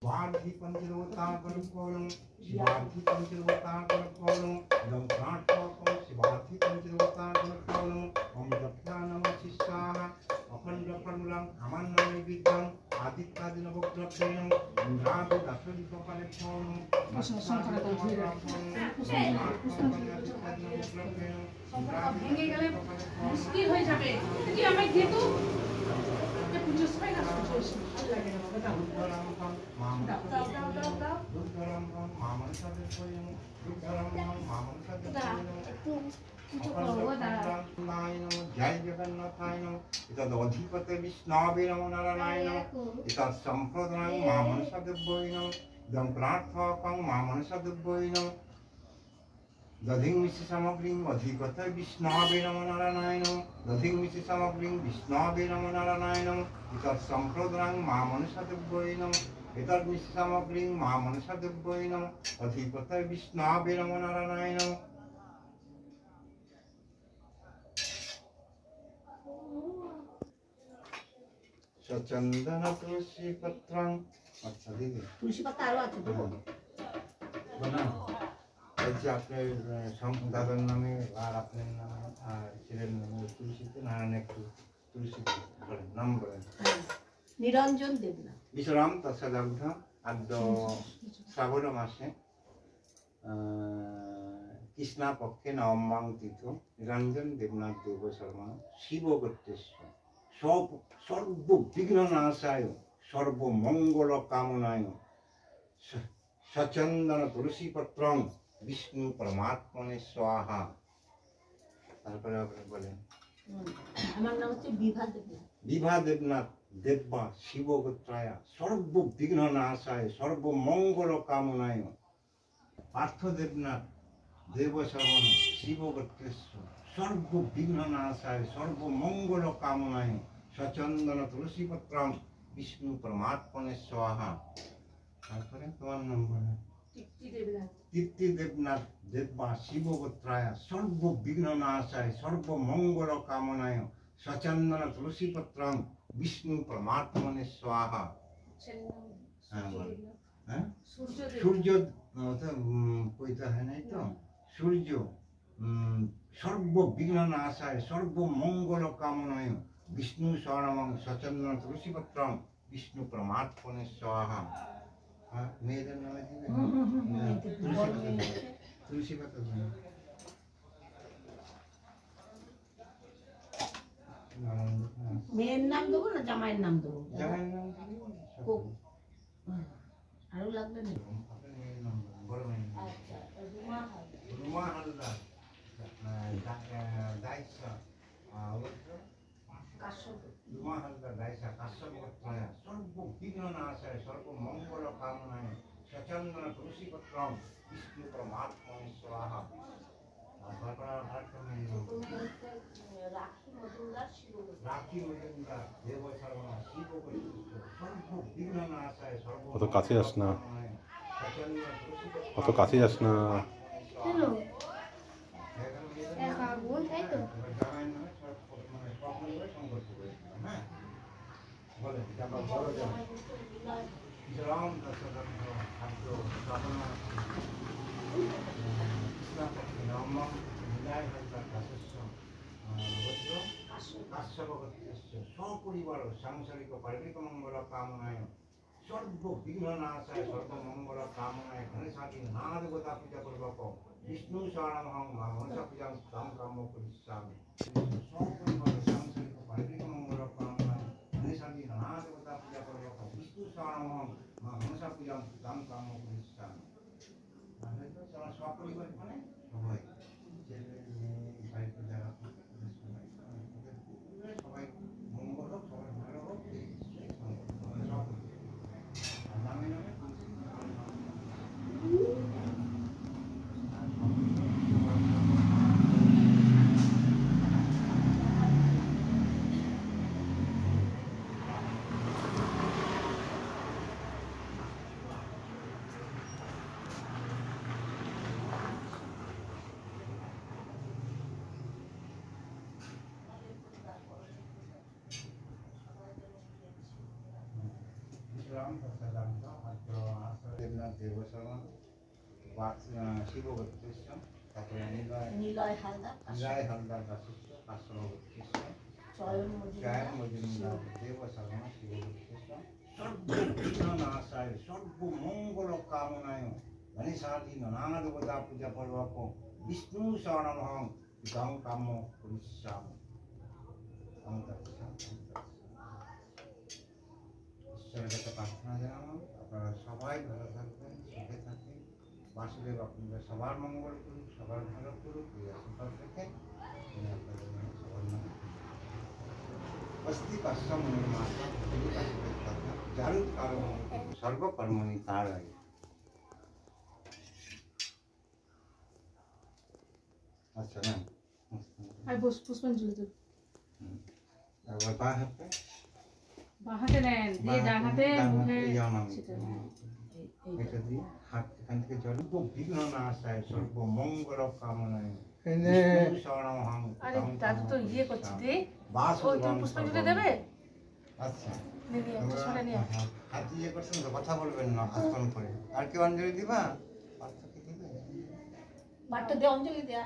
Bhaghi Panchalotakanam Kolam, Shivadhi Panchalotakanam Kolam, Yam Pranatmakam, Shivadhi Panchalotakanam Kolam, Om Japyanam Shishaha, Akhanda Panulam, Amanam Vidam, Aditadina Bhaktrapenam, Indradi Dasari Papane Kolam, Masasana Kolam, ভেঙে গেলে মুশকিল হয়ে যাবে কি আমায় দিয়ে তো যে পুজো সবাই না শুনছিস ভালো লাগে না বাবা দাও দাও মামন সাথে কইন দুর্গারাম মামন সাথে কইন কিছু করব দাঁড়া নাইনো জয় জগন্নাথাইনো এটা অধিপতি বিষ্ণবে নমো নারায়ণ এটা সম্প্রদায় মামন সাথে বইনো দম প্রার্থকং মামন সাথে বইনো দধিং মিশ্র সামগ্রীং অধিকথা বিষ্ণবে নমো নারায়ণ দধিং মিশ্র সামগ্রীং বিষ্ণবে নমো নারায়ণ ইতৎ সম্প্রদায়ং মা মনসা দেব্যৈন এতৎ মিশ্র সামগ্রীং মা মনসা দেব্যৈন অধিকথা বিষ্ণবে নমো নারায়ণ সচন্দন তুলসী পত্রং আচ্ছা দিদি তুলসী পাতা আরো আছে তো বনা আচ্ছা আপনার দাদার নামে আর আপনার নামে আর ছেলের নামে তুলসীতে নারায়ণ একটু তুলসী বলেন নাম বলেন নিরঞ্জন দেবনাথ বিশ্বরাম তৎসদাব্ধ আদ্য শ্রাবণ মাসে কৃষ্ণা পক্ষে নবমাং তিথ নিরঞ্জন দেবনাথ দেব শর্মা শিব গোত্রেশ্ব সর্ববিঘ্ন নাশায় সর্বমঙ্গল কামনায় সচন্দন তুলসী পত্রং বিষ্ণু পরমাত্মনে স্বাহা তারপরে আপনি বলেন আমার নাম হচ্ছে বিভা দেবনাথ দেব্বা শিব গোত্রায় সর্ববিঘ্ন নাশায় সর্বমঙ্গল কামনায় পার্থ দেবনাথ দেব শর্মণ শিব গোত্রেশ্ব সর্ববিঘ্ন নাশায় সর্বমঙ্গল কামনায় সচন্দন তুলসী পত্রং বিষ্ণু পরমাত্মনে স্বাহা তারপরে তোমার নাম বলে তৃপ্তি দেবনাথ দেব্বা শিব গোত্রায় সর্ববিঘ্ন নাশায় সর্বমঙ্গল কামনায় সচন্দন তুলসী পত্রং বিষ্ণু পরমাত্মনে স্বাহা সূর্য কইতে হয় নাই তো সূর্য সর্ববিঘ্ন নাশায় সর্বমঙ্গল কামনায় বিষ্ণু শরণং সচন্দন তুলসী পত্রং বিষ্ণু পরমাত্মনে স্বাহা মেয়েদের নামে তুলসী পাতা মেয়ের নাম দেবো না জামাইয়ের নাম দেবো জামাইয়ের নাম আরো লাগবে না রুমা হালদার দায়িত্ব রুমা হালদার দায়িত্ব কাশ্যপ গোত্রায় সর্ববিঘ্ন নাশায় সর্বমঙ্গল কামনায় সচন্দন তুলসী পত্রং বিষ্ণু পরমাত্মনে স্বাহা অত কাছে যাস না অত কাছে যাস না সপরিবার সাংসারিক পারিবারিক মঙ্গল কামনায় সর্ববিঘ্ন নাশায় সর্বমঙ্গল কামনায় গণেশাদি নানা দেবতা পূজা পূর্বক বিষ্ণু শরণং মা মনসা পূজা তাম কাম করিষ্যামি সপরিবার সাংসারিক পারিবারিক মঙ্গল কামনায় গণেশাদি নানা দেবতা পূজা পূর্বক বিষ্ণু শরণং মা মনসা পূজা তাম কাম করিষ্যামি সপরিবার মানে সবাই সবাই মঙ্গল হোক সবাই ভালো হোক নামে নামে রাম দেবশর্মা শিবগোত্রেশ্ব, তারপরে নিলয় হালদার, নিলয় হালদার দাসিত্ব, আশ্রম গোত্রেশ্ব, চয়ন জয়ন মজুমদার, মজুমদার দেবশর্মা শিবগোত্রেশ্ব, সর্ববিঘ্ননাশায় সর্বমঙ্গল কামনায় গণেশাদীন নানা দেবতা পূজা পর্বক বিষ্ণু শরণমহং গং কাম্য পরিশ্রাম। ঈশ্বরের কাছে প্রার্থনা জানাবো আপনারা সবাই ভালো থাকবেন, সুখে থাকবেন। বাসুদেব আপনাদের সবার মঙ্গল করুক, সবার ভালো করুক, এই আশীর্বাদ রেখে তিনি আপনাদের নামে সবার নামে বস্তি কাশ্যম নির্মাতা জারুদ কারণ সর্বকর্মণি তার আগে। আচ্ছা না আর পুষ্পাঞ্জলি দেব। একবার পা হাতে বাঁ হাতে নেন, দিয়ে ডান হাতে মুখে এটা দিয়ে হাত এখান থেকে জল বিঘ্ন নাশায় সর্বমঙ্গল কামনায় শরণমহং। আরে দাদু তো ইয়ে করছে দে, ও তো পুষ্পাঞ্জলি দেবে। আচ্ছা দিদি পুষ্পটা নিয়ে হাত ইয়ে করছেন তো, কথা বলবেন না আস্তন করে। আর কি অঞ্জলি দিবা? বাট্টা দে অঞ্জলি দেয়া।